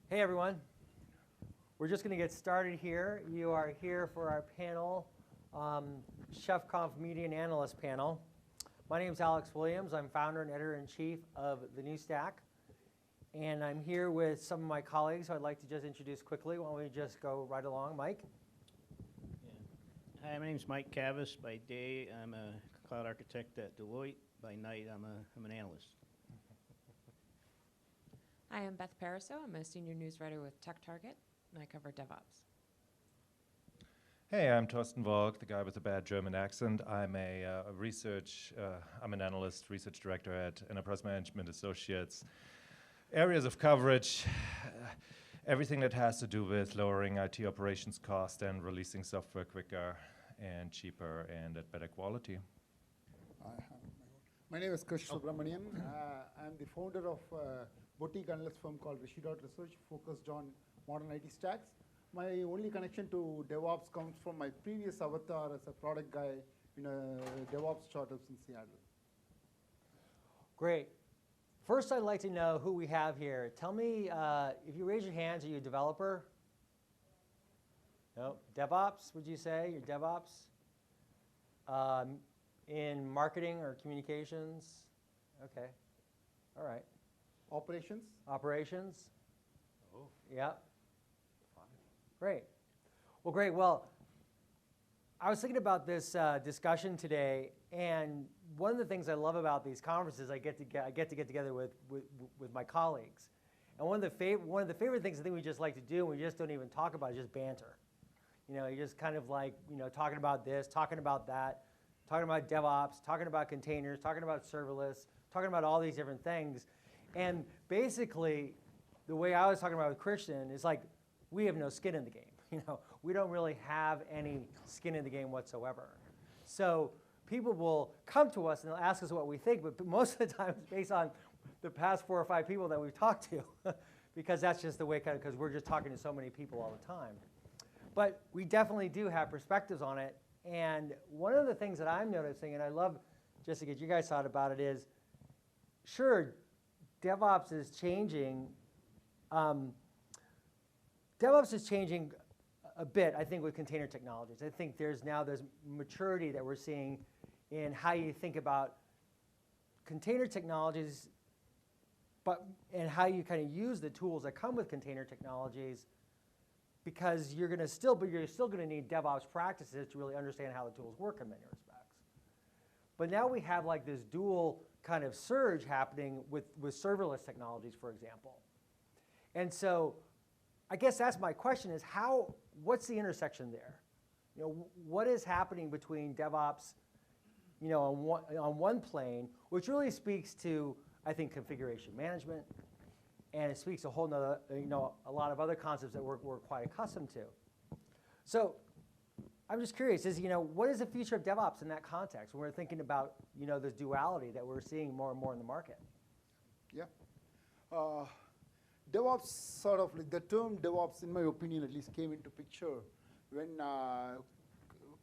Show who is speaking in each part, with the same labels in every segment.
Speaker 1: Hey everyone. We're just going to get started here. You are here for our panel, ChefConf Media and Analyst panel. My name is Alex Williams. I'm founder and editor-in-chief of The New Stack. And I'm here with some of my colleagues who I'd like to just introduce quickly. Why don't we just go right along? Mike?
Speaker 2: Yeah. Hi, my name is Mike Kavis. By day, I'm a cloud architect at Deloitte. By night, I'm an analyst.
Speaker 3: Hi, I'm Beth Pariseau. I'm a senior news writer with TechTarget, and I cover DevOps.
Speaker 4: Hey, I'm Torsten Volk, the guy with the bad German accent. I'm I'm an analyst, research director at Enterprise Management Associates. Areas of coverage, everything that has to do with lowering IT operations cost and releasing software quicker and cheaper and at better quality.
Speaker 5: My name is Krish Subramanian. I'm the founder of a boutique analyst firm called Research, focused on modern IT stacks. My only connection to DevOps comes from my previous avatar as a product guy in a DevOps startups in Seattle.
Speaker 1: Great. First, I'd like to know who we have here. Tell me, if you raise your hands, are you a developer? No? DevOps, would you say? You're DevOps? In marketing or communications? Okay. All right.
Speaker 5: Operations?
Speaker 1: Operations?
Speaker 4: Oh.
Speaker 1: Yeah.
Speaker 4: Fine.
Speaker 1: Great. Well, great. Well, I was thinking about this discussion today, and one of the things I love about these conferences, I get to get together with my colleagues, and one of the favorite things I think we just like to do, and we just don't even talk about, is just banter. You know, you just kind of like, you know, talking about this, talking about that, talking about DevOps, talking about containers, talking about serverless, talking about all these different things, and basically, the way I was talking about with Christian is like, we have no skin in the game. You know, we don't really have any skin in the game whatsoever. So people will come to us and they'll ask us what we think, but most of the time it's based on the past 4 or 5 people that we've talked to, because that's just the way, kind of, because we're just talking to so many people all the time. But we definitely do have perspectives on it, and one of the things that I'm noticing, and I love just to get you guys thought about it, is sure, DevOps is changing. DevOps is changing a bit, I think, with container technologies. I think there's maturity that we're seeing in how you think about container technologies, and how you kind of use the tools that come with container technologies, because you're still going to need DevOps practices to really understand how the tools work in many respects. But now we have like this dual kind of surge happening with serverless technologies, for example. And so I guess that's my question, is what's the intersection there? You know, what is happening between DevOps, you know, on one plane, which really speaks to, I think, configuration management, and it speaks to a whole nother, you know, a lot of other concepts that we're quite accustomed to. So I'm just curious, you know, what is the future of DevOps in that context when we're thinking about, you know, this duality that we're seeing more and more in the market?
Speaker 5: Yeah. DevOps, sort of like the term DevOps, in my opinion at least, came into picture when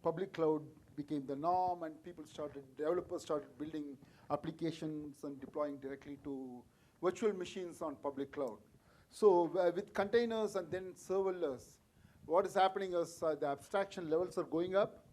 Speaker 5: public cloud became the norm and developers started building applications and deploying directly to virtual machines on public cloud. So with containers and then serverless, what is happening is the abstraction levels are going up.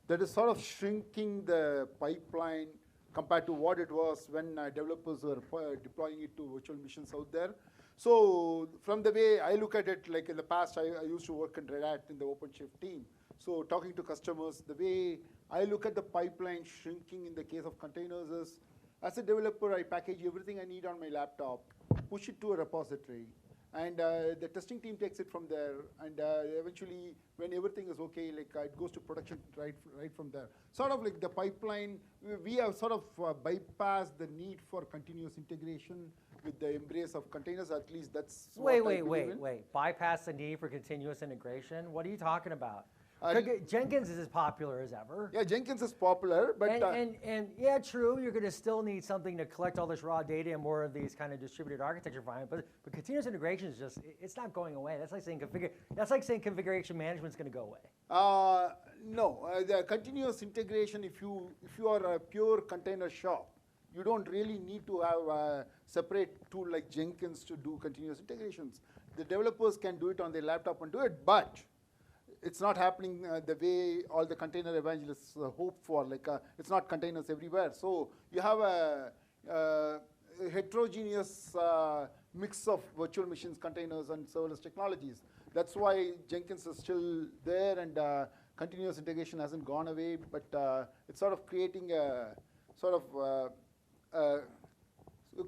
Speaker 5: That is sort of shrinking the pipeline compared to what it was when developers were deploying it to virtual machines out there. So from the way I look at it, like in the past, I used to work in Red Hat in the OpenShift team. So talking to customers, the way I look at the pipeline shrinking in the case of containers is, as a developer, I package everything I need on my laptop, push it to a repository, and the testing team takes it from there, and eventually, when everything is okay, like it goes to production right from there. Sort of like the pipeline, we have sort of bypassed the need for continuous integration with the embrace of containers. At least that's
Speaker 1: Wait. Bypass the need for continuous integration? What are you talking about? Jenkins is as popular as ever.
Speaker 5: Yeah, Jenkins is popular, but
Speaker 1: and yeah, true. You're going to still need something to collect all this raw data and more of these kind of distributed architecture environment. But continuous integration is just—it's not going away. That's like saying configuration management is going to go away.
Speaker 5: No, the continuous integration. If you are a pure container shop, you don't really need to have a separate tool like Jenkins to do continuous integrations. the developers can do it on their laptop and do it, but it's not happening the way all the container evangelists hope for. Like it's not containers everywhere. So you have a heterogeneous mix of virtual machines, containers, and serverless technologies. That's why Jenkins is still there, and continuous integration hasn't gone away. But it's sort of creating a sort of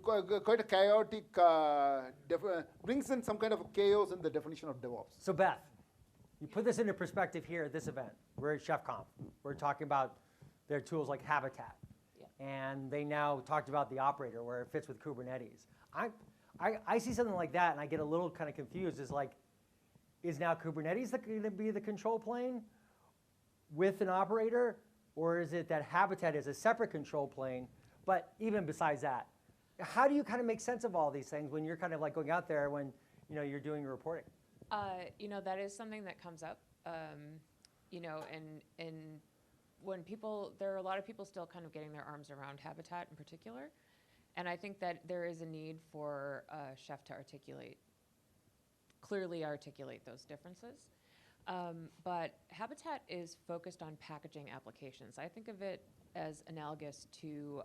Speaker 5: quite a chaotic, brings in some kind of chaos in the definition of DevOps.
Speaker 1: So Beth, you put this into perspective here at this event. We're at ChefConf. We're talking about their tools like Habitat.
Speaker 3: Yeah.
Speaker 1: And they now talked about the operator where it fits with Kubernetes. I see something like that and I get a little kind of confused. It's like, is now Kubernetes going to be the control plane with an operator? Or is it that Habitat is a separate control plane? But even besides that, how do you kind of make sense of all these things when you're kind of like going out there when you're doing your reporting?
Speaker 3: That is something that comes up, and when there are a lot of people still kind of getting their arms around Habitat in particular, and I think that there is a need for Chef to clearly articulate those differences. But Habitat is focused on packaging applications. I think of it as analogous to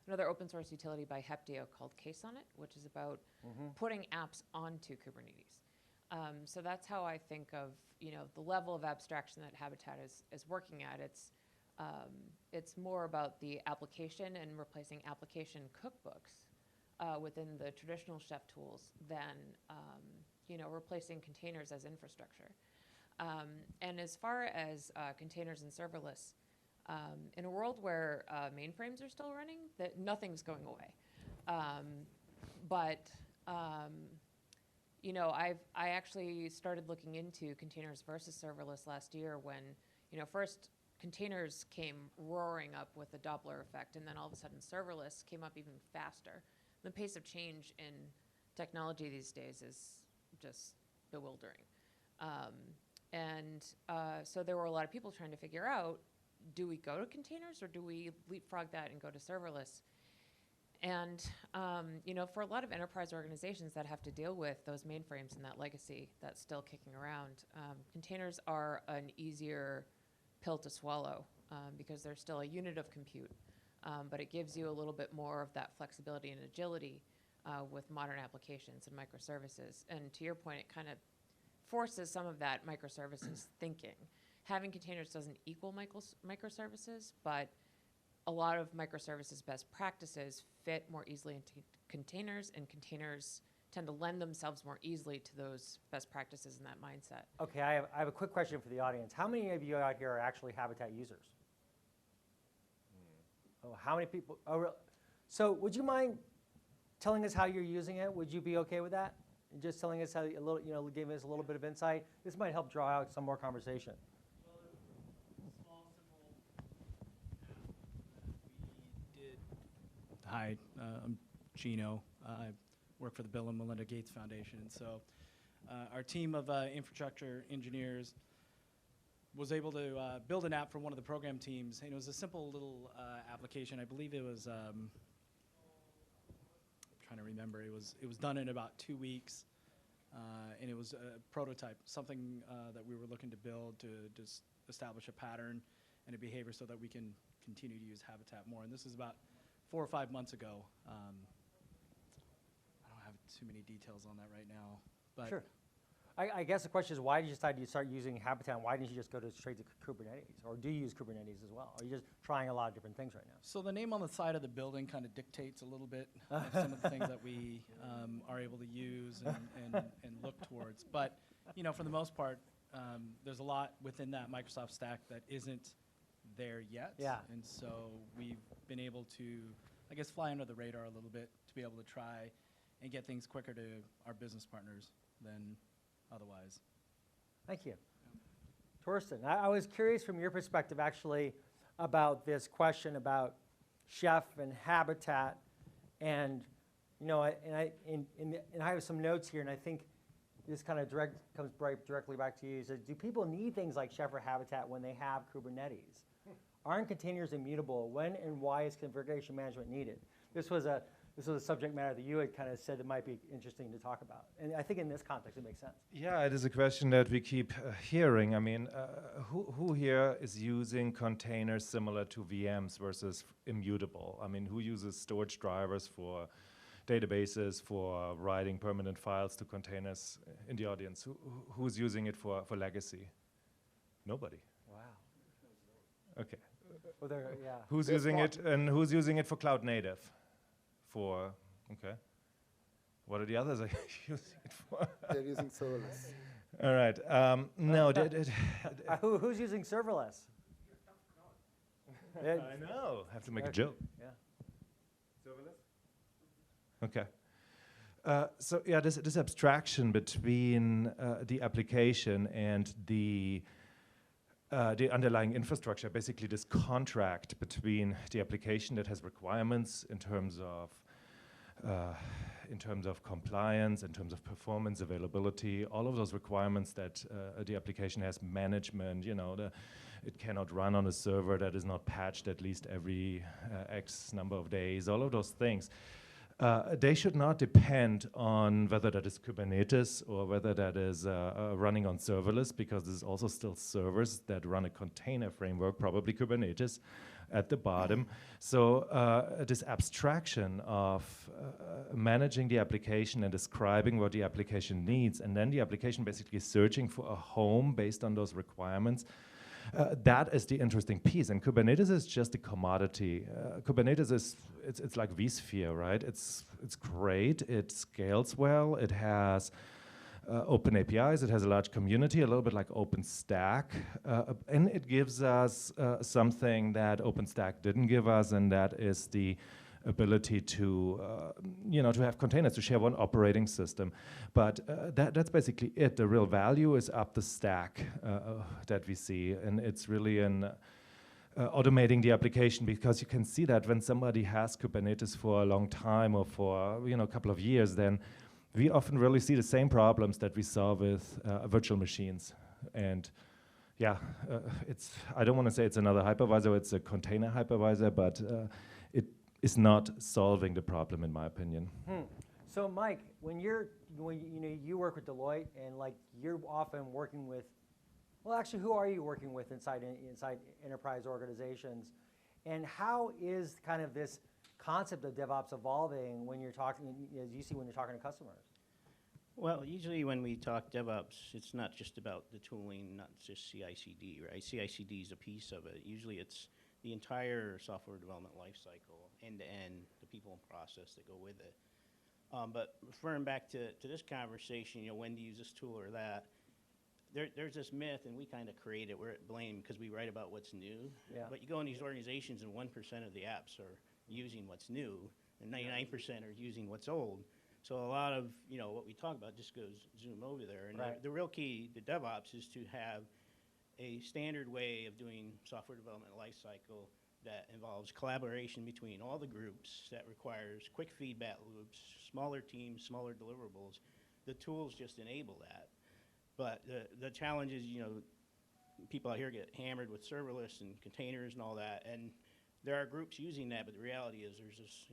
Speaker 3: another open source utility by Heptio called KSonnet, which is about putting apps onto Kubernetes. So that's how I think of the level of abstraction that Habitat is working at. It's more about the application and replacing application cookbooks within the traditional Chef tools than replacing containers as infrastructure. And as far as containers and serverless, in a world where mainframes are still running, that nothing's going away. I actually started looking into containers versus serverless last year when, first containers came roaring up with the Doppler effect, and then all of a sudden serverless came up even faster. The pace of change in technology these days is just bewildering. So there were a lot of people trying to figure out, do we go to containers or do we leapfrog that and go to serverless? And for a lot of enterprise organizations that have to deal with those mainframes and that legacy that's still kicking around, containers are an easier pill to swallow because they're still a unit of compute, but it gives you a little bit more of that flexibility and agility with modern applications and microservices. And to your point, it kind of forces some of that microservices thinking. Having containers doesn't equal microservices, but a lot of microservices best practices fit more easily into containers, and containers tend to lend themselves more easily to those best practices and that mindset.
Speaker 1: Okay, I have a quick question for the audience. How many of you out here are actually Habitat users? Oh, how many people? Oh, so would you mind telling us how you're using it? Would you be okay with that? And just telling us how a little, giving us a little bit of insight. This might help draw out some more conversation.
Speaker 6: Hi, I'm Gino. I work for the Bill and Melinda Gates Foundation. So our team of infrastructure engineers was able to build an app for one of the program teams. And it was a simple little application. I believe it was, I'm trying to remember, it was done in about 2 weeks. And it was a prototype, something that we were looking to build to just establish a pattern and a behavior so that we can continue to use Habitat more. And this is about 4 or 5 months ago. I don't have too many details on that right now. But
Speaker 1: sure. I guess the question is, why did you decide to start using Habitat? Why didn't you just go straight to Kubernetes? Or do you use Kubernetes as well? Or are you just trying a lot of different things right now?
Speaker 6: So the name on the side of the building kind of dictates a little bit of some of the things that we are able to use and look towards. But for the most part, there's a lot within that Microsoft stack that isn't there yet.
Speaker 1: Yeah.
Speaker 6: And so we've been able to, I guess, fly under the radar a little bit to be able to try and get things quicker to our business partners than otherwise.
Speaker 1: Thank you. Torsten, I was curious from your perspective actually about this question about Chef and Habitat, and I have some notes here, and I think this kind of comes directly back to you. So do people need things like Chef or Habitat when they have Kubernetes? Aren't containers immutable? When and why is configuration management needed? this was a subject matter that you had kind of said that might be interesting to talk about. And I think in this context, it makes sense.
Speaker 4: Yeah, it is a question that we keep hearing. I mean, who here is using containers similar to VMs versus immutable? I mean, who uses storage drivers for databases, for writing permanent files to containers in the audience? Who's using it for legacy? Nobody.
Speaker 1: Wow.
Speaker 4: Okay.
Speaker 1: Well, yeah.
Speaker 4: Who's using it, and who's using it for cloud native? Okay. What are the others using it for?
Speaker 5: They're using serverless.
Speaker 4: All right. No,
Speaker 1: Who's using serverless?
Speaker 4: I know. I have to make a joke.
Speaker 1: Yeah.
Speaker 4: Serverless? Okay. So yeah, this abstraction between the application and the underlying infrastructure, basically this contract between the application that has requirements in terms of compliance, in terms of performance, availability, all of those requirements that the application has, management, it cannot run on a server that is not patched at least every X number of days, all of those things. They should not depend on whether that is Kubernetes or whether that is running on serverless, because there's also still servers that run a container framework, probably Kubernetes, at the bottom. So this abstraction of managing the application and describing what the application needs, and then the application basically searching for a home based on those requirements, that is the interesting piece. And Kubernetes is just a commodity. Kubernetes is, it's like vSphere, right? It's great, it scales well, it has open APIs, it has a large community, a little bit like OpenStack, and it gives us something that OpenStack didn't give us, and that is the ability to, to have containers, to share one operating system. But that's basically it. The real value is up the stack that we see, and it's really in automating the application, because you can see that when somebody has Kubernetes for a long time or for a couple of years, then we often really see the same problems that we saw with virtual machines. And yeah, I don't want to say it's another hypervisor, it's a container hypervisor, but it is not solving the problem, in my opinion.
Speaker 1: So Mike, when you work with Deloitte, and like you're often working with, well, actually, who are you working with inside enterprise organizations, and how is kind of this concept of DevOps evolving when you're talking, as you see when you're talking to customers?
Speaker 2: Well, usually when we talk DevOps, it's not just about the tooling, not just CICD, right? CICD is a piece of it. Usually it's the entire software development lifecycle, end-to-end, the people and process that go with it. But referring back to this conversation, when to use this tool or that, there's this myth, and we kind of create it, we're at blame because we write about what's new.
Speaker 1: Yeah.
Speaker 2: But you go in these organizations and 1% of the apps are using what's new, and 99% are using what's old. So a lot of what we talk about just goes zoom over there. And
Speaker 1: right.
Speaker 2: the real key to DevOps is to have a standard way of doing software development lifecycle that involves collaboration between all the groups, that requires quick feedback loops, smaller teams, smaller deliverables. The tools just enable that. But the challenge is, people out here get hammered with serverless and containers and all that, and there are groups using that, but the reality is there's this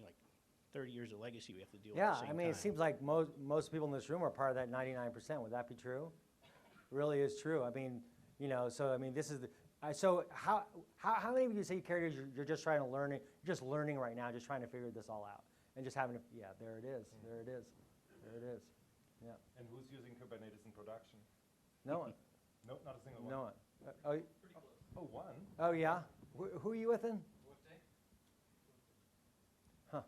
Speaker 2: 30 years of legacy we have to deal with at the same time.
Speaker 1: Yeah, I mean, it seems like most people in this room are part of that 99%. Would that be true? It really is true. I mean, so I mean, this is the. So how many of you say carriers you're just trying to learn it? You're just learning right now, just trying to figure this all out, and just having there it is, there it is, there it is. Yeah.
Speaker 4: And who's using Kubernetes in production?
Speaker 1: No one.
Speaker 4: No, not a single one.
Speaker 1: No one.
Speaker 4: Oh, one?
Speaker 1: Oh yeah. Who are you with then? Huh.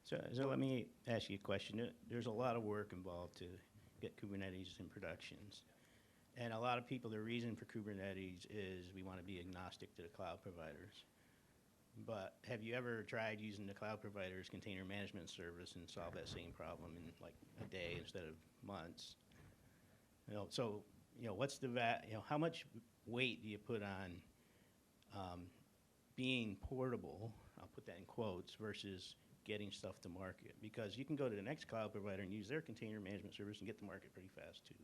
Speaker 2: So let me ask you a question. There's a lot of work involved to get Kubernetes in productions. And a lot of people, the reason for Kubernetes is we want to be agnostic to the cloud providers. But have you ever tried using the cloud provider's container management service and solve that same problem in like a day instead of months? So what's the how much weight do you put on being portable? I'll put that in quotes, versus getting stuff to market, because you can go to the next cloud provider and use their container management service and get to market pretty fast too.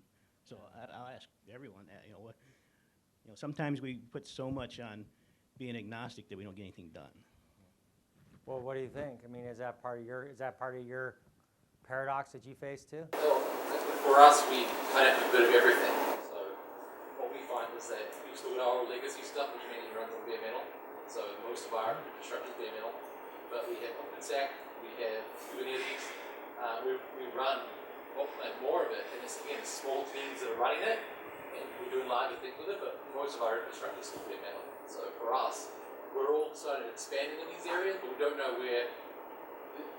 Speaker 2: So I'll ask everyone that, sometimes we put so much on being agnostic that we don't get anything done.
Speaker 1: Well, what do you think? I mean, is that part of your paradox that you face too?
Speaker 7: Well, for us, we kind of have a bit of everything. So what we find is that we still got our legacy stuff, which mainly runs on bare metal. So most of our infrastructure is bare metal. But we have OpenStack, we have Kubernetes. We run more of it, and it's again small teams that are running it, and we're doing larger things with it. But most of our infrastructure is still bare metal. So for us, we're all starting expanding in these areas, but we don't know where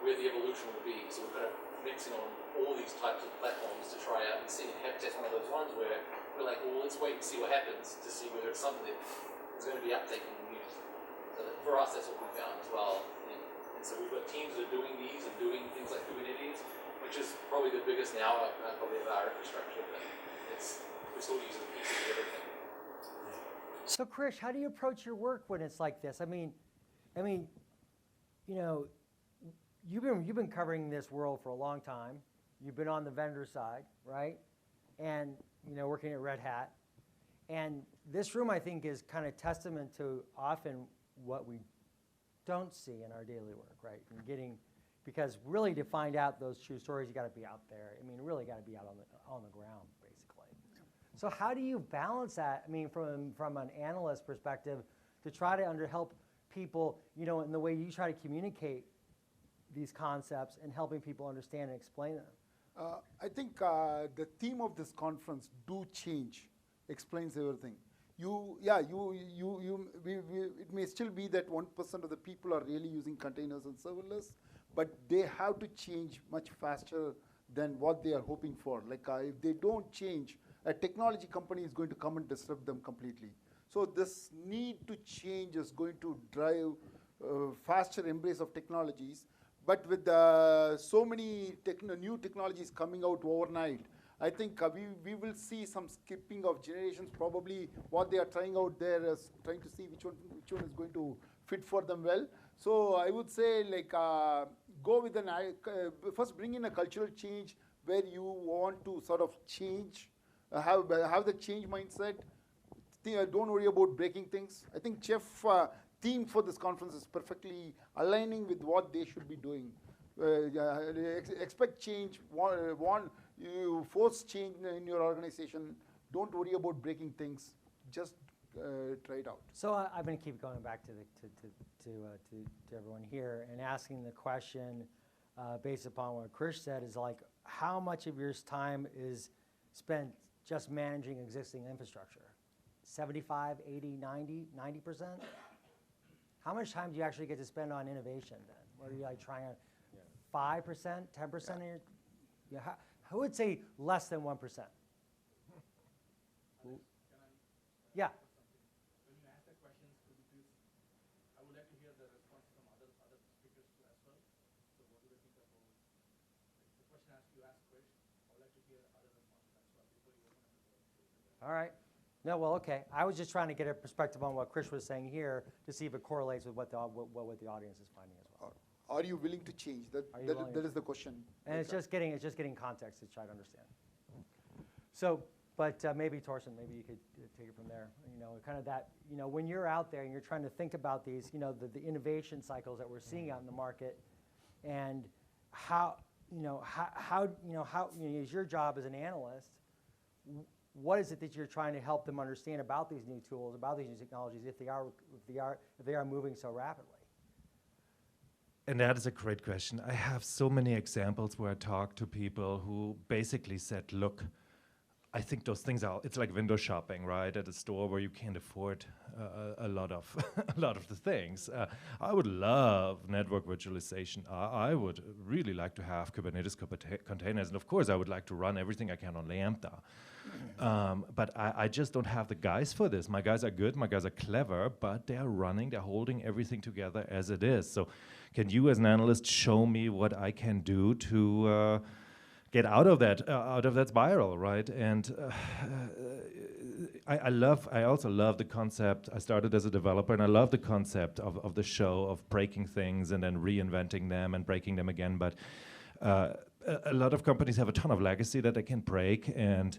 Speaker 7: the evolution will be. So we're kind of mixing on all these types of platforms to try out and see. That's one of those ones where we're like, well, let's wait and see what happens to see whether it's something that is going to be uptaken and used. So that for us, that's what we found as well. And so we've got teams that are doing these and doing things like Kubernetes, which is probably the biggest now, probably of our infrastructure. But we're still using pieces of everything.
Speaker 1: So, Krish, how do you approach your work when it's like this? I mean, you know, you've been covering this world for a long time. You've been on the vendor side, right? And you know, working at Red Hat. And this room, I think, is kind of testament to often what we don't see in our daily work, right? And because really to find out those true stories, you got to be out there. I mean, really got to be out on the ground, basically. So how do you balance that? I mean, from an analyst perspective, to try to help people, you know, in the way you try to communicate these concepts and helping people understand and explain them.
Speaker 5: I think the theme of this conference, "Do Change," explains everything. It may still be that 1% of the people are really using containers and serverless, but they have to change much faster than what they are hoping for. Like if they don't change, a technology company is going to come and disrupt them completely. So this need to change is going to drive faster embrace of technologies. But with so many new technologies coming out overnight, I think we will see some skipping of generations. Probably what they are trying out there is trying to see which one is going to fit for them well. So I would say, like, go with first bring in a cultural change where you want to sort of change, have the change mindset. Don't worry about breaking things. I think Chef theme for this conference is perfectly aligning with what they should be doing. Expect change. You force change in your organization. Don't worry about breaking things. Just try it out.
Speaker 1: So I'm going to keep going back to everyone here and asking the question based upon what Krish said is like, how much of your time is spent just managing existing infrastructure? 75, 80, 90%? How much time do you actually get to spend on innovation then? What are you like trying to, 5%, 10% of your, I would say less than 1%. Yeah.
Speaker 6: When you ask that question, could you please, I would like to hear the response from other speakers too as well. So what do they think about, the question you asked Krish, I would like to hear other responses as well before you open up the floor.
Speaker 1: All right. No, well, okay. I was just trying to get a perspective on what Krish was saying here to see if it correlates with what the audience is finding as well.
Speaker 5: Are you willing to change? That is the question.
Speaker 1: And it's just getting context to try to understand. So, but maybe Torsten, maybe you could take it from there. You know, kind of that. You know, when you're out there and you're trying to think about these, you know, the innovation cycles that we're seeing out in the market, and how is your job as an analyst? What is it that you're trying to help them understand about these new tools, about these new technologies, if they are moving so rapidly?
Speaker 4: And that is a great question. I have so many examples where I talk to people who basically said, look, I think those things it's like window shopping, right? At a store where you can't afford a lot of the things. I would love network virtualization. I would really like to have Kubernetes containers. And of course, I would like to run everything I can on Lambda. But I just don't have the guys for this. My guys are good, my guys are clever, but they're holding everything together as it is. So can you as an analyst show me what I can do to get out of that spiral, right? And I also love the concept. I started as a developer, and I love the concept of the show, of breaking things and then reinventing them and breaking them again. But a lot of companies have a ton of legacy that they can break, and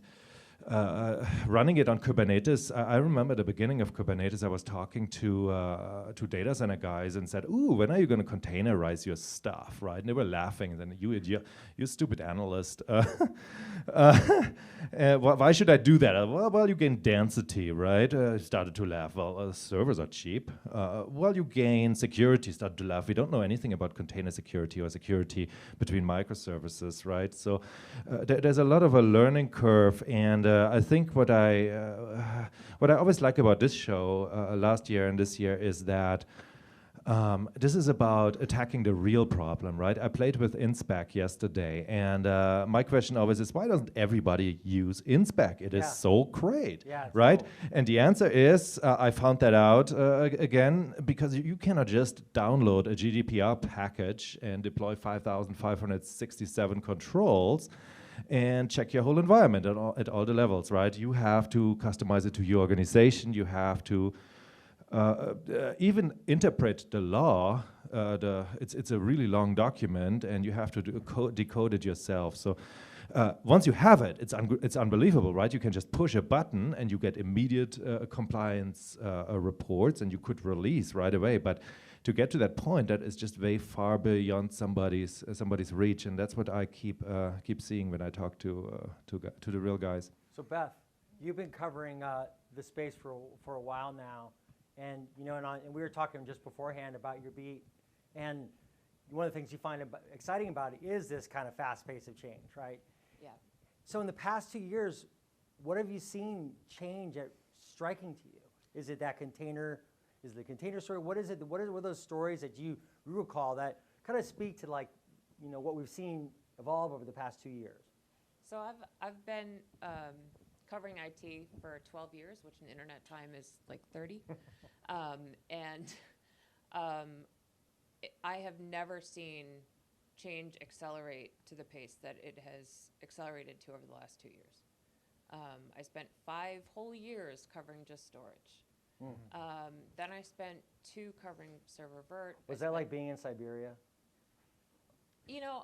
Speaker 4: running it on Kubernetes. I remember at the beginning of Kubernetes, I was talking to data center guys and said, "Ooh, when are you going to containerize your stuff?" Right? And they were laughing. And then you stupid analyst. Why should I do that? Well, you gain density, right? Started to laugh. Well, servers are cheap. Well, you gain security. Started to laugh. We don't know anything about container security or security between microservices, right? So there's a lot of a learning curve, and I think what I always like about this show last year and this year is that this is about attacking the real problem, right? I played with InSpec yesterday, and my question always is, why doesn't everybody use InSpec? It is so great, right? And the answer is, I found that out again, because you cannot just download a GDPR package and deploy 5,567 controls and check your whole environment at all the levels, right? You have to customize it to your organization. You have to even interpret the law. It's a really long document, and you have to decode it yourself. So once you have it, it's unbelievable, right? You can just push a button, and you get immediate compliance reports, and you could release right away. But to get to that point, that is just way far beyond somebody's reach, and that's what I keep seeing when I talk to the real guys.
Speaker 1: So Beth, you've been covering the space for a while now, and and we were talking just beforehand about your beat, and one of the things you find exciting about it is this kind of fast pace of change, right?
Speaker 3: Yeah.
Speaker 1: So in the past 2 years, what have you seen change at striking to you? Is it that container? Is the container story? What is it? What are those stories that you recall that kind of speak to what we've seen evolve over the past 2 years?
Speaker 3: So I've been covering IT for 12 years, which in internet time is like 30, I have never seen change accelerate to the pace that it has accelerated to over the last 2 years. I spent 5 whole years covering just storage. Then I spent 2 covering server vert.
Speaker 1: Was that like being in Siberia?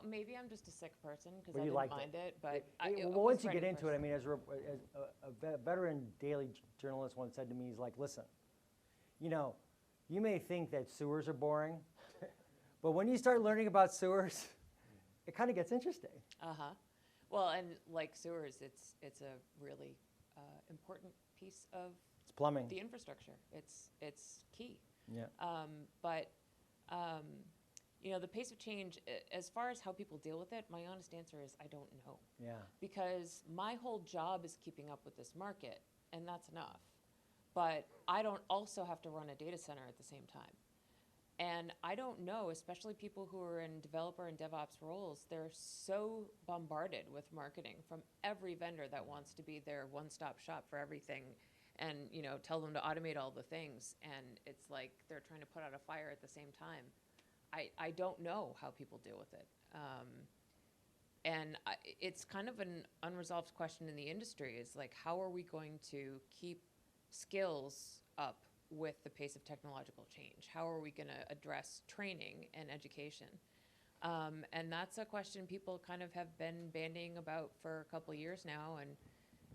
Speaker 3: Maybe I'm just a sick person because
Speaker 1: But
Speaker 3: I
Speaker 1: you
Speaker 3: didn't
Speaker 1: liked
Speaker 3: mind it. But
Speaker 1: well, once you get into it, I mean, as a veteran daily journalist once said to me, he's like, listen, you may think that sewers are boring, but when you start learning about sewers, it kind of gets interesting.
Speaker 3: Well, and like sewers, it's a really important piece of
Speaker 1: Plumbing.
Speaker 3: the infrastructure. It's key.
Speaker 1: Yeah.
Speaker 3: The pace of change, as far as how people deal with it, my honest answer is I don't know.
Speaker 1: Yeah.
Speaker 3: Because my whole job is keeping up with this market, and that's enough. But I don't also have to run a data center at the same time. And I don't know, especially people who are in developer and DevOps roles, they're so bombarded with marketing from every vendor that wants to be their one-stop shop for everything and tell them to automate all the things, and it's like they're trying to put out a fire at the same time. I don't know how people deal with it, it's kind of an unresolved question in the industry. Is like, how are we going to keep skills up with the pace of technological change? How are we going to address training and education? And that's a question people kind of have been bandying about for a couple of years now, and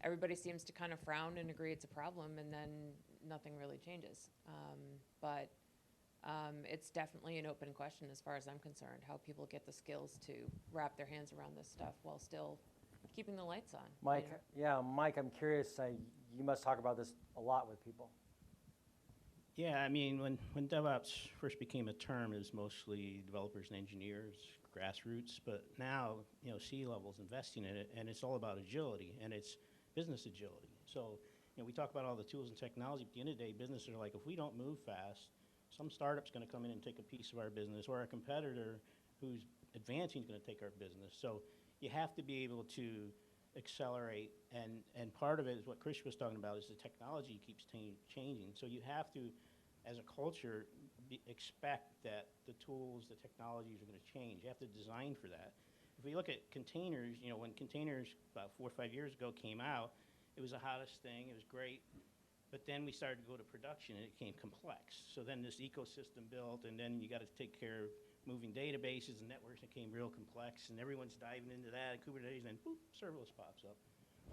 Speaker 3: everybody seems to kind of frown and agree it's a problem, and then nothing really changes. But it's definitely an open question as far as I'm concerned, how people get the skills to wrap their hands around this stuff while still keeping the lights on.
Speaker 1: Mike, Mike, I'm curious, you must talk about this a lot with people.
Speaker 2: Yeah, I mean, when DevOps first became a term, it was mostly developers and engineers, grassroots, but now, C-level's investing in it, and it's all about agility, and it's business agility. So, we talk about all the tools and technology, but at the end of the day, businesses are like, if we don't move fast, some startup's going to come in and take a piece of our business, or a competitor who's advancing is going to take our business. So you have to be able to accelerate, and part of it is what Krish was talking about, is the technology keeps changing. So you have to, as a culture, expect that the tools, the technologies are going to change. You have to design for that. If we look at containers, when containers about 4 or 5 years ago came out, it was the hottest thing, it was great. But then we started to go to production, and it became complex. So then this ecosystem built, and then you got to take care of moving databases and networks. It became real complex, and everyone's diving into that, and Kubernetes, and boop, serverless pops up.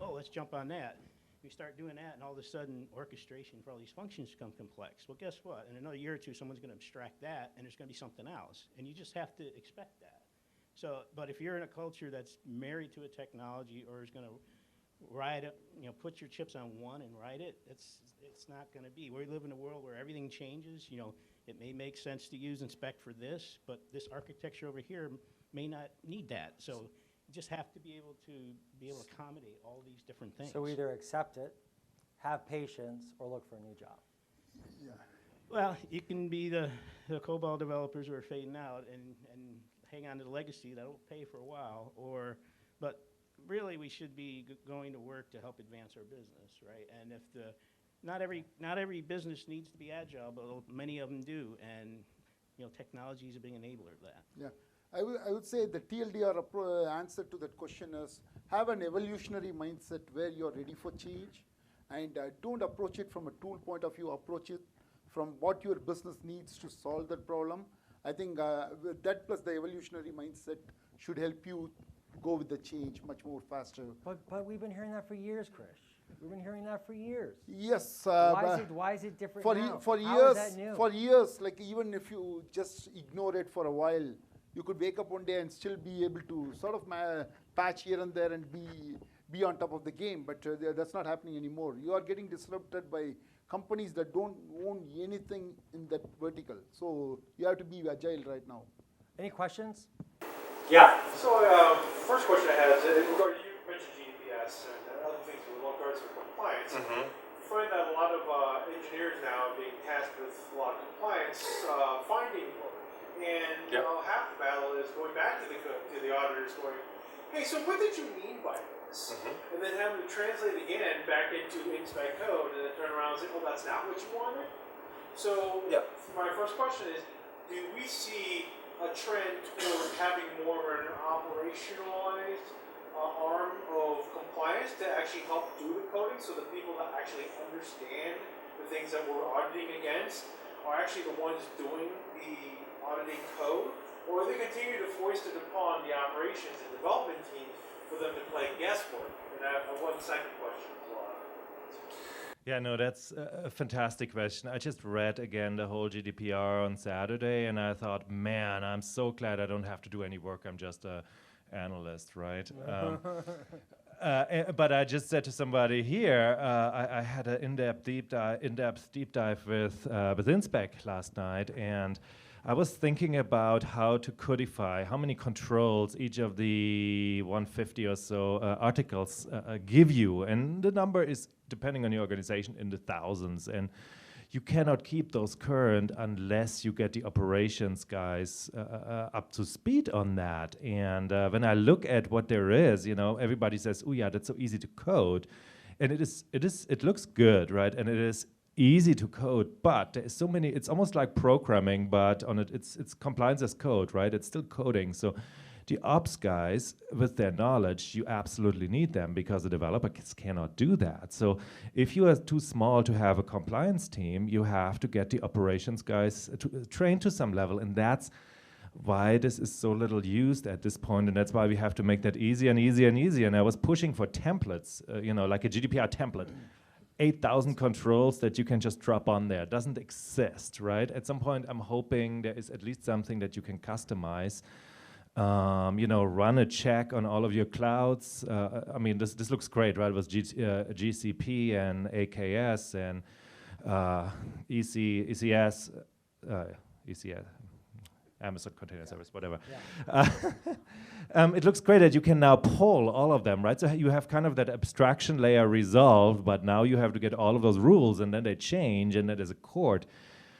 Speaker 2: oh, let's jump on that. We start doing that, and all of a sudden, orchestration for all these functions become complex. Well, guess what? In another year or two, someone's going to abstract that, and there's going to be something else. And you just have to expect that. So, but if you're in a culture that's married to a technology or is going to ride it, put your chips on one and ride it, it's not going to be. We live in a world where everything changes. It may make sense to use and spec for this, but this architecture over here may not need that. So you just have to be able to accommodate all these different things.
Speaker 1: So either accept it, have patience, or look for a new job.
Speaker 5: Yeah.
Speaker 2: Well, you can be the COBOL developers who are fading out and hang on to the legacy that'll pay for a while, but really we should be going to work to help advance our business, right? And if not every business needs to be agile, but many of them do, and technology is a big enabler of that.
Speaker 5: Yeah. I would say the TLDR answer to that question is have an evolutionary mindset where you're ready for change, and don't approach it from a tool point of view, approach it from what your business needs to solve that problem. I think with that plus the evolutionary mindset should help you go with the change much more faster.
Speaker 1: But we've been hearing that for years, Krish. We've been hearing that for years.
Speaker 5: Yes.
Speaker 1: Why is it different now?
Speaker 5: For
Speaker 1: How
Speaker 5: years,
Speaker 1: is that new?
Speaker 5: for years, like even if you just ignore it for a while, you could wake up one day and still be able to sort of patch here and there and be on top of the game. But that's not happening anymore. You are getting disrupted by companies that don't own anything in that vertical. So you have to be agile right now.
Speaker 1: Any questions?
Speaker 8: Yeah. So first question I have is, you mentioned GDPR and other things with regards to compliance.
Speaker 9: Mm-hmm.
Speaker 8: You find that a lot of engineers now are being tasked with a lot of compliance, finding work. And half the battle is going back to the auditors going, hey, so what did you mean by this?
Speaker 9: Mm-hmm.
Speaker 8: And then having to translate again back into inspect code and then turn around and say, oh, that's not what you wanted? So my first question is, do we see a trend toward having more of an operationalized arm of compliance to actually help do the coding so the people that actually understand the things that we're auditing against are actually the ones doing the auditing code, or they continue to foist it upon the operations and development team for them to play guesswork? And I have one second question as well.
Speaker 4: Yeah, no, that's a fantastic question. I just read again the whole GDPR on Saturday, and I thought, man, I'm so glad I don't have to do any work. I'm just an analyst, right? But I just said to somebody here, I had an in-depth deep dive with Inspec last night, and I was thinking about how to codify how many controls each of the 150 or so articles give you. And the number is, depending on your organization, in the thousands. And you cannot keep those current unless you get the operations guys up to speed on that. And when I look at what there is, everybody says, oh yeah, that's so easy to code. And it looks good, right? And it is easy to code, but there's so many, it's almost like programming, but on it's compliance as code, right? It's still coding. So the ops guys, with their knowledge, you absolutely need them because the developers cannot do that. So if you are too small to have a compliance team, you have to get the operations guys trained to some level, and that's why this is so little used at this point, and that's why we have to make that easier and easier and easier. And I was pushing for templates, like a GDPR template. 8,000 controls that you can just drop on there. It doesn't exist, right? At some point, I'm hoping there is at least something that you can customize. Run a check on all of your clouds. I mean, this looks great, right? It was GCP and AKS and ECS, Amazon Container Service, whatever. Yeah. It looks great that you can now pull all of them, right? So you have kind of that abstraction layer resolved, but now you have to get all of those rules, and then they change, and that is a court.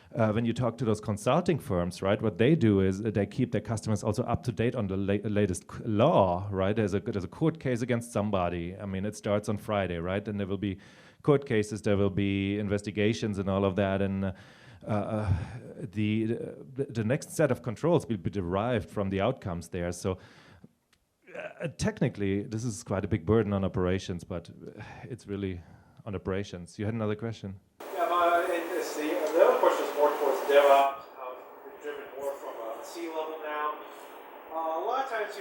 Speaker 4: When you talk to those consulting firms, right, what they do is they keep their customers also up to date on the latest law, right? There's a court case against somebody. I mean, it starts on Friday, right? And there will be court cases, there will be investigations and all of that, and the next set of controls will be derived from the outcomes there. So technically, this is quite a big burden on operations, but it's really on operations. You had another question?
Speaker 8: Yeah, the other question is more towards DevOps, how it's driven more from a C level now. A lot of times,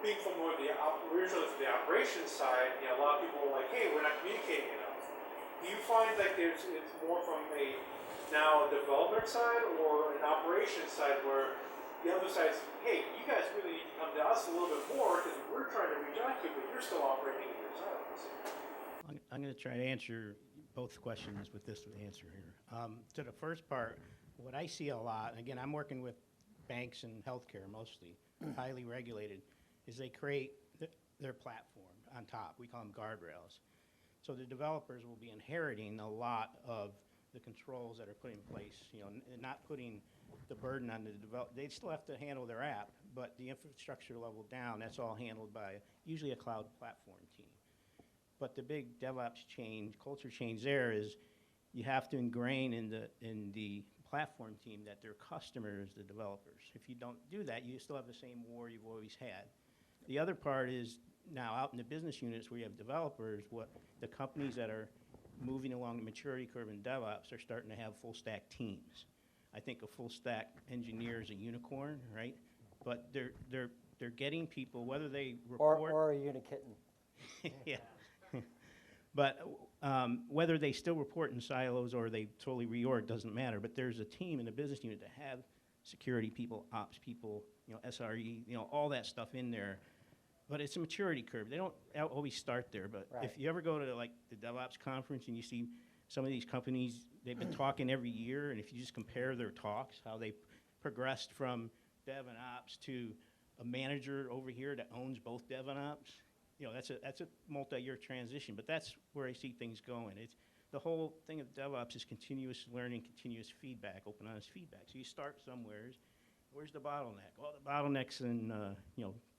Speaker 8: being from more the originally from the operations side, a lot of people are like, hey, we're not communicating enough. Do you find like it's more from a now a development side or an operations side where the other side's, hey, you guys really need to come to us a little bit more because we're trying to reach out to you, but you're still operating in yourselves.
Speaker 2: I'm going to try to answer both questions with this answer here. To the first part, what I see a lot, and again, I'm working with banks and healthcare mostly, highly regulated, is they create their platform on top. We call them guardrails. So the developers will be inheriting a lot of the controls that are put in place, and not putting the burden on the developer. They still have to handle their app, but the infrastructure level down, that's all handled by usually a cloud platform team. But the big DevOps change, culture change there is you have to ingrain in the platform team that their customers, the developers. If you don't do that, you still have the same war you've always had. The other part is now out in the business units where you have developers, what the companies that are moving along the maturity curve in DevOps are starting to have full stack teams. I think a full stack engineer is a unicorn, right? But they're getting people, whether they report
Speaker 1: or a unikitten.
Speaker 2: yeah. But whether they still report in silos or they totally reorg doesn't matter. But there's a team in the business unit to have security people, ops people, SRE, all that stuff in there. But it's a maturity curve. They don't always start there. But
Speaker 1: Right.
Speaker 2: if you ever go to like the DevOps conference and you see some of these companies, they've been talking every year, and if you just compare their talks, how they progressed from dev and ops to a manager over here that owns both dev and ops, that's a multi-year transition. But that's where I see things going. It's the whole thing of DevOps is continuous learning, continuous feedback, open, honest feedback. So you start somewhere. Where's the bottleneck? Well, the bottleneck's in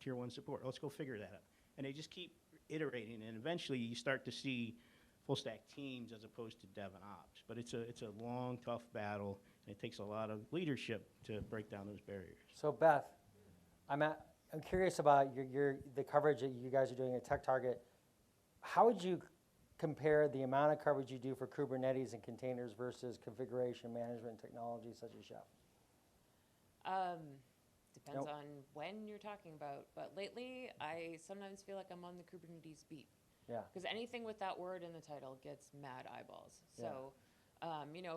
Speaker 2: tier 1 support. Let's go figure that out. And they just keep iterating, and eventually you start to see full stack teams as opposed to dev and ops. But it's a long, tough battle, and it takes a lot of leadership to break down those barriers.
Speaker 1: So Beth, I'm curious about the coverage that you guys are doing at TechTarget. How would you compare the amount of coverage you do for Kubernetes and containers versus configuration management technologies such as Chef?
Speaker 3: Depends on when you're talking about, but lately I sometimes feel like I'm on the Kubernetes beat.
Speaker 1: Yeah.
Speaker 3: Because anything with that word in the title gets mad eyeballs.
Speaker 1: Yeah.
Speaker 3: So,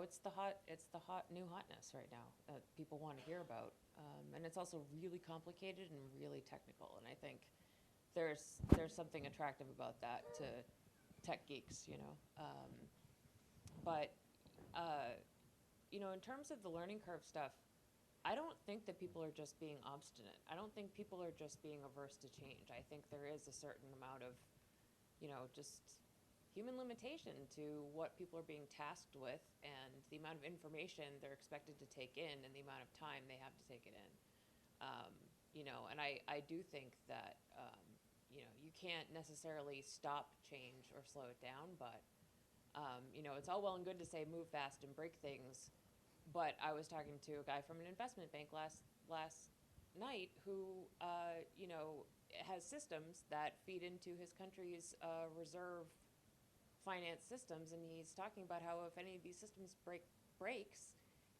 Speaker 3: it's the hot new hotness right now that people want to hear about, and it's also really complicated and really technical. And I think there's something attractive about that to tech geeks, But in terms of the learning curve stuff, I don't think that people are just being obstinate. I don't think people are just being averse to change. I think there is a certain amount of, just human limitation to what people are being tasked with and the amount of information they're expected to take in and the amount of time they have to take it in. And I do think that, you can't necessarily stop change or slow it down, but, it's all well and good to say move fast and break things. But I was talking to a guy from an investment bank last night who, has systems that feed into his country's reserve finance systems, and he's talking about how if any of these systems breaks,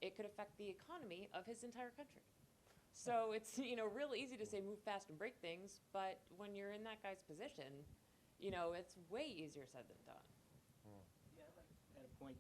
Speaker 3: it could affect the economy of his entire country. So it's real easy to say move fast and break things, but when you're in that guy's position, it's way easier said than done.
Speaker 2: Point.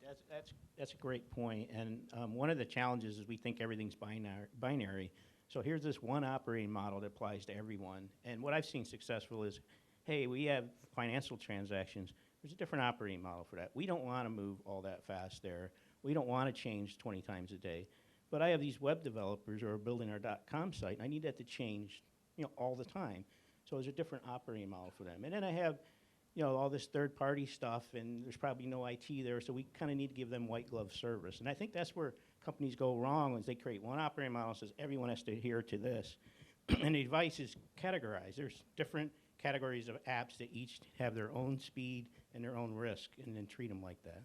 Speaker 2: That's a great point. And one of the challenges is we think everything's binary. So here's this one operating model that applies to everyone. And what I've seen successful is, hey, we have financial transactions. There's a different operating model for that. We don't want to move all that fast there. We don't want to change 20 times a day. But I have these web developers who are building our .com site, and I need that to change all the time. So there's a different operating model for them. And then I have all this third-party stuff, and there's probably no IT there, so we kind of need to give them white glove service. And I think that's where companies go wrong, is they create one operating model that says everyone has to adhere to this. And the advice is categorized. There's different categories of apps that each have their own speed and their own risk, and then treat them like that.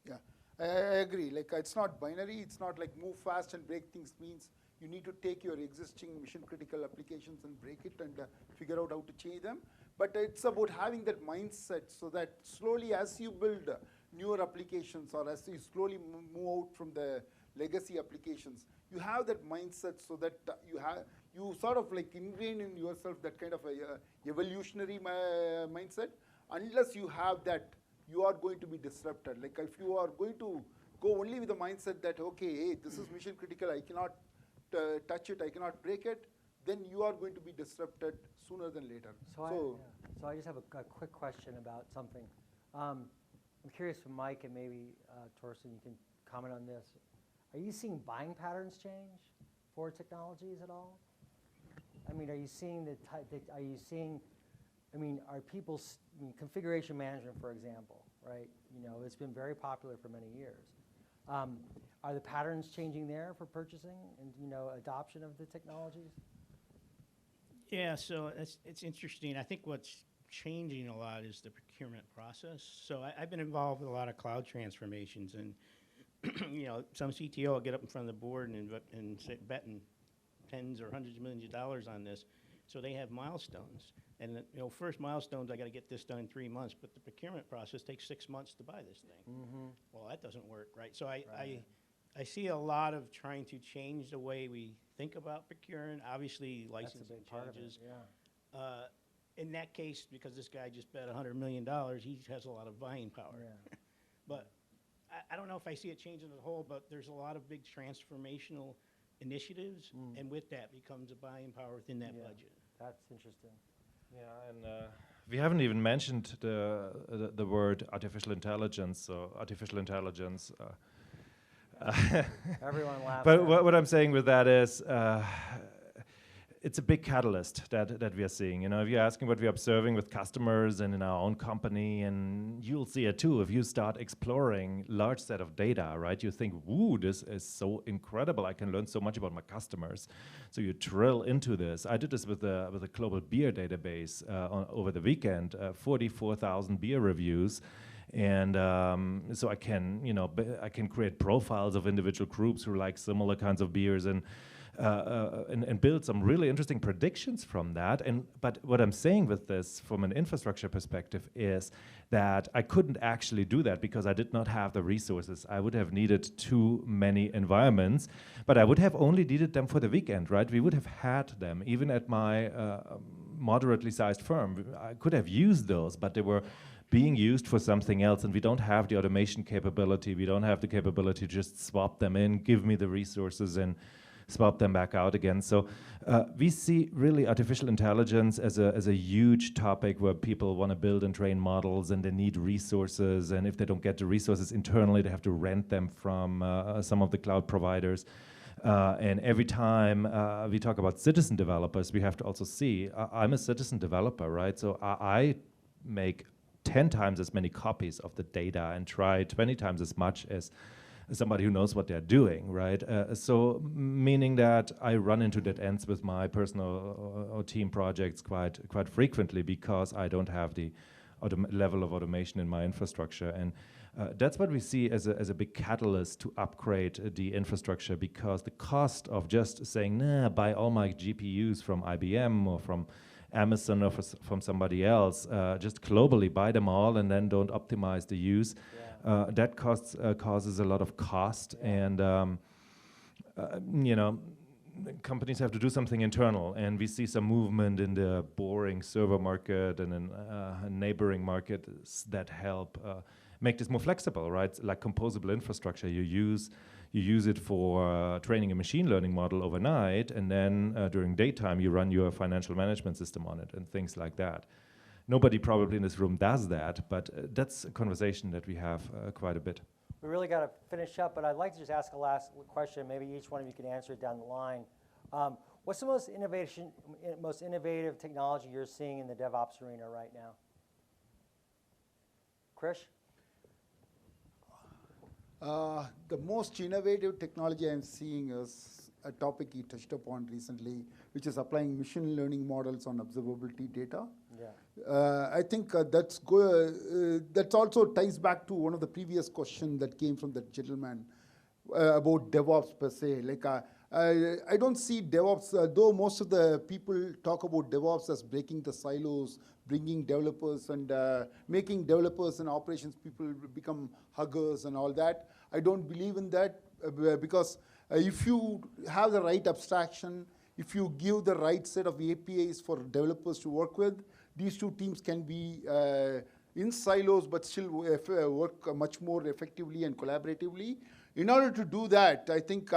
Speaker 5: Yeah, I agree. Like, it's not binary. It's not like move fast and break things means you need to take your existing mission-critical applications and break it and figure out how to change them. But it's about having that mindset so that slowly as you build newer applications or as you slowly move out from the legacy applications, you have that mindset so that you sort of like ingrain in yourself that kind of a evolutionary mindset. Unless you have that, you are going to be disrupted. Like if you are going to go only with the mindset that, okay, hey, this is mission critical, I cannot touch it, I cannot break it, then you are going to be disrupted sooner than later.
Speaker 1: So I just have a quick question about something. I'm curious from Mike and maybe Torsten, you can comment on this. Are you seeing buying patterns change for technologies at all? I mean, are you seeing are people, configuration management, for example, right? It's been very popular for many years. Are the patterns changing there for purchasing and, adoption of the technologies?
Speaker 2: Yeah, so it's interesting. I think what's changing a lot is the procurement process. So I've been involved with a lot of cloud transformations, and some CTO will get up in front of the board and say, betting tens or hundreds of millions of dollars on this. So they have milestones. And first milestones, I got to get this done in 3 months, but the procurement process takes 6 months to buy this thing.
Speaker 1: Mm-hmm.
Speaker 2: Well, that doesn't work, right? So I see a lot of trying to change the way we think about procuring. Obviously, licensing
Speaker 1: That's a big part
Speaker 2: changes.
Speaker 1: of it, yeah.
Speaker 2: In that case, because this guy just bet $100 million, he has a lot of buying power.
Speaker 1: Yeah.
Speaker 2: But I don't know if I see it changing the whole, but there's a lot of big transformational initiatives, and with that becomes a buying power within that budget.
Speaker 1: That's interesting.
Speaker 4: Yeah, and we haven't even mentioned the word artificial intelligence. So artificial intelligence.
Speaker 1: Everyone laughs.
Speaker 4: But what I'm saying with that is, it's a big catalyst that we are seeing. If you're asking what we're observing with customers and in our own company, and you'll see it too, if you start exploring large set of data, right? You think, woo, this is so incredible. I can learn so much about my customers. So you drill into this. I did this with a global beer database over the weekend, 44,000 beer reviews. And so I can create profiles of individual groups who like similar kinds of beers and build some really interesting predictions from that. But what I'm saying with this from an infrastructure perspective is that I couldn't actually do that because I did not have the resources. I would have needed too many environments, but I would have only needed them for the weekend, right? We would have had them even at my moderately sized firm. I could have used those, but they were being used for something else, and we don't have the automation capability. We don't have the capability to just swap them in, give me the resources, and swap them back out again. So we see really artificial intelligence as a huge topic where people want to build and train models, and they need resources, and if they don't get the resources internally, they have to rent them from some of the cloud providers. And every time we talk about citizen developers, we have to also see, I'm a citizen developer, right? So I make 10 times as many copies of the data and try 20 times as much as somebody who knows what they're doing, right? So meaning that I run into dead ends with my personal or team projects quite frequently because I don't have the level of automation in my infrastructure. And that's what we see as a big catalyst to upgrade the infrastructure, because the cost of just saying, nah, buy all my GPUs from IBM or from Amazon or from somebody else, just globally buy them all and then don't optimize the use. That causes a lot of cost, and companies have to do something internal, and we see some movement in the boring server market and in neighboring markets that help make this more flexible, right? Like composable infrastructure, you use it for training a machine learning model overnight, and then during daytime you run your financial management system on it and things like that. Nobody probably in this room does that, but that's a conversation that we have quite a bit.
Speaker 1: We really got to finish up, but I'd like to just ask a last question. Maybe each one of you can answer it down the line. What's the most innovative technology you're seeing in the DevOps arena right now? Krish?
Speaker 5: The most innovative technology I'm seeing is a topic you touched upon recently, which is applying machine learning models on observability data.
Speaker 1: Yeah.
Speaker 5: I think that also ties back to one of the previous questions that came from the gentleman about DevOps per se. Like I don't see DevOps, though most of the people talk about DevOps as breaking the silos, bringing developers and making developers and operations people become huggers and all that. I don't believe in that because if you have the right abstraction, if you give the right set of APIs for developers to work with, these two teams can be in silos but still work much more effectively and collaboratively. In order to do that, I think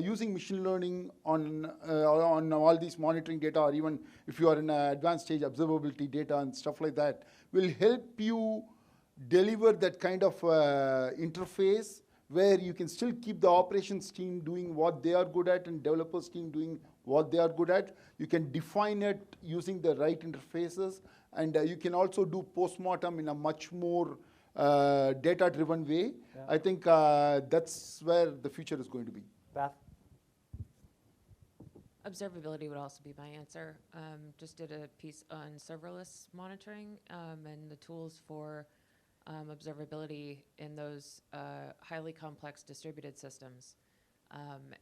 Speaker 5: using machine learning on all these monitoring data, or even if you are in advanced stage observability data and stuff like that, will help you deliver that kind of interface where you can still keep the operations team doing what they are good at and developers team doing what they are good at. You can define it using the right interfaces, and you can also do postmortem in a much more data-driven way.
Speaker 1: Yeah.
Speaker 5: I think that's where the future is going to be.
Speaker 1: Beth?
Speaker 3: Observability would also be my answer. Just did a piece on serverless monitoring and the tools for observability in those highly complex distributed systems.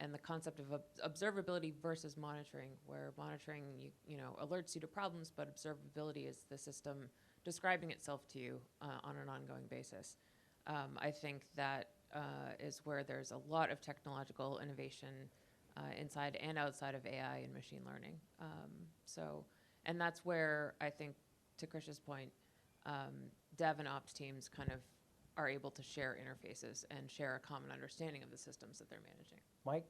Speaker 3: And the concept of observability versus monitoring, where monitoring you know alerts you to problems, but observability is the system describing itself to you on an ongoing basis. I think that is where there's a lot of technological innovation inside and outside of AI and machine learning. And that's where I think, to Krish's point, dev and ops teams kind of are able to share interfaces and share a common understanding of the systems that they're managing.
Speaker 1: Mike?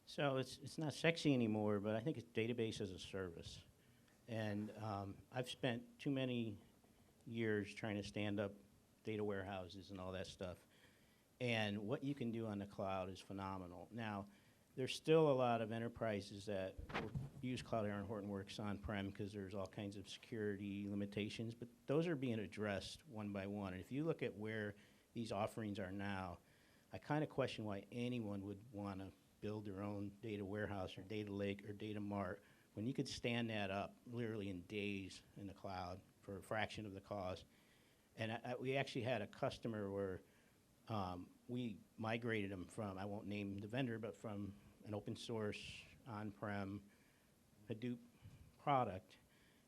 Speaker 2: So it's not sexy anymore, but I think it's database as a service. And I've spent too many years trying to stand up data warehouses and all that stuff. And what you can do on the cloud is phenomenal. Now, there's still a lot of enterprises that use Cloud Air and Hortonworks on-prem because there's all kinds of security limitations, but those are being addressed one by one. And if you look at where these offerings are now, I kind of question why anyone would want to build their own data warehouse or data lake or data mart when you could stand that up literally in days in the cloud for a fraction of the cost. And we actually had a customer where we migrated them from, I won't name the vendor, but from an open source on-prem Hadoop product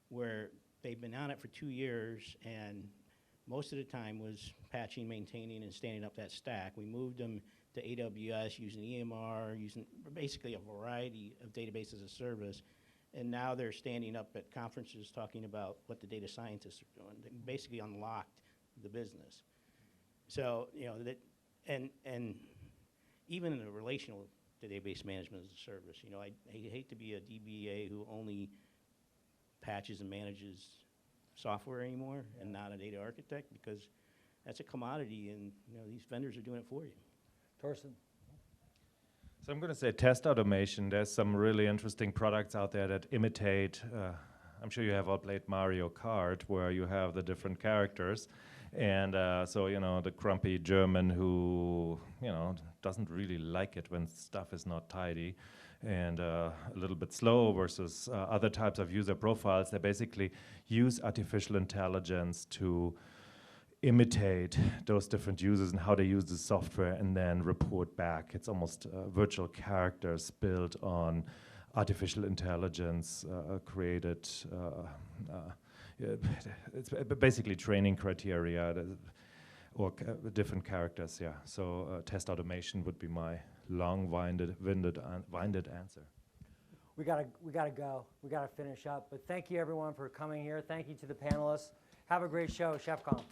Speaker 2: where they've been on it for 2 years and most of the time was patching, maintaining, and standing up that stack. We moved them to AWS using EMR, using basically a variety of database as a service. And now they're standing up at conferences talking about what the data scientists are doing. They basically unlocked the business. So, you know, and even in the relational database management as a service, you know, I hate to be a DBA who only patches and manages software anymore and not a data architect, because that's a commodity and, you know, these vendors are doing it for you.
Speaker 1: Torsten?
Speaker 4: So I'm going to say test automation. There's some really interesting products out there that imitate, I'm sure you have all played Mario Kart, where you have the different characters. And so, you know, the grumpy German who, you know, doesn't really like it when stuff is not tidy and a little bit slow versus other types of user profiles. They basically use artificial intelligence to imitate those different users and how they use the software and then report back. It's almost virtual characters built on artificial intelligence created. It's basically training criteria or different characters, yeah. So test automation would be my long-winded answer.
Speaker 1: We gotta go. We gotta finish up. But thank you everyone for coming here. Thank you to the panelists. Have a great show, ChefConf.